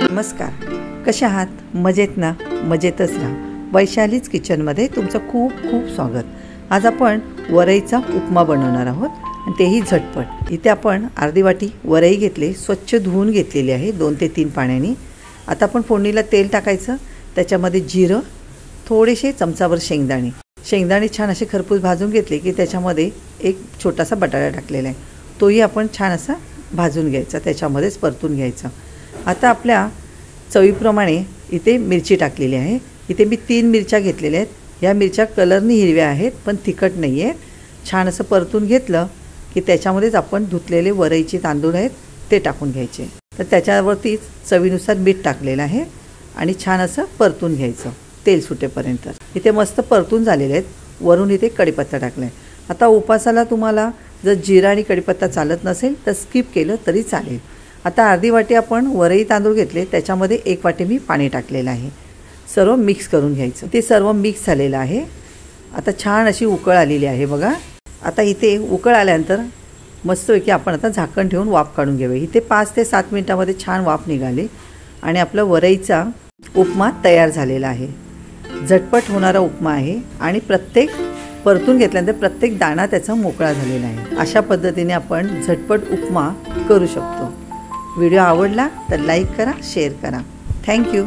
नमस्कार, कसे आहात? मजेत ना? मजेतच राहा. वैशालीज किचनमध्ये तुमचं खूप खूप स्वागत. आज आपण वरईचा उपमा बनवणार आहोत आणि तेही झटपट. इथे आपण अर्धी वाटी वरई घेतले, स्वच्छ धुवून घेतलेली आहे 2 ते 3 पाण्याने. आता आपण फोडणीला तेल टाकायचं, त्याच्यामध्ये जिरं, थोडेसे चमचाभर शेंगदाणे छान असे खरपूस भाजून घेतले की त्याच्यामध्ये एक छोटासा बटाटा टाकलेला आहे, तोही आपण छान असा भाजून घ्यायचा, त्याच्यामध्येच परतून घ्यायचा. आता आपल्या चवीप्रमाणे इथे मिरची टाकलेली आहे. इथे मी 3 मिरच्या घेतलेल्या आहेत. या मिरच्या कलरनी हिरव्या आहेत पण तिखट नाही आहेत. छान असं परतून घेतलं की त्याच्यामध्येच आपण धुतलेले वरईचे तांदूळ आहेत ते टाकून घ्यायचे. तर त्याच्यावरतीच चवीनुसार मीठ टाकलेलं आहे आणि छान असं परतून घ्यायचं तेल सुटेपर्यंत. इथे मस्त परतून झालेले आहेत. वरून इथे कढीपत्ता टाकला आहे. आता उपासाला तुम्हाला जर जिरा आणि कढीपत्ता चालत नसेल तर स्किप केलं तरी चालेल. आता अर्धी वाटी आपण वरई तांदूळ घेतले, त्याच्यामध्ये 1 वाटी मी पाणी टाकलेलं आहे. सर्व मिक्स करून घ्यायचं. ते सर्व मिक्स झालेलं आहे. आता छान अशी उकळ आलेली आहे बघा. आता इथे उकळ आल्यानंतर मस्तपैकी आपण आता झाकण ठेवून वाफ काढून घेऊया. इथे 5 ते 7 मिनिटामध्ये छान वाफ निघाली आणि आपला वरईचा उपमा तयार झालेला आहे. झटपट होणारा उपमा आहे आणि परतून घेतल्यानंतर प्रत्येक दाणा त्याचा मोकळा झालेला आहे. अशा पद्धतीने आपण झटपट उपमा करू शकतो. व्हिडिओ आवडला तर लाईक करा, शेअर करा. थँक्यू.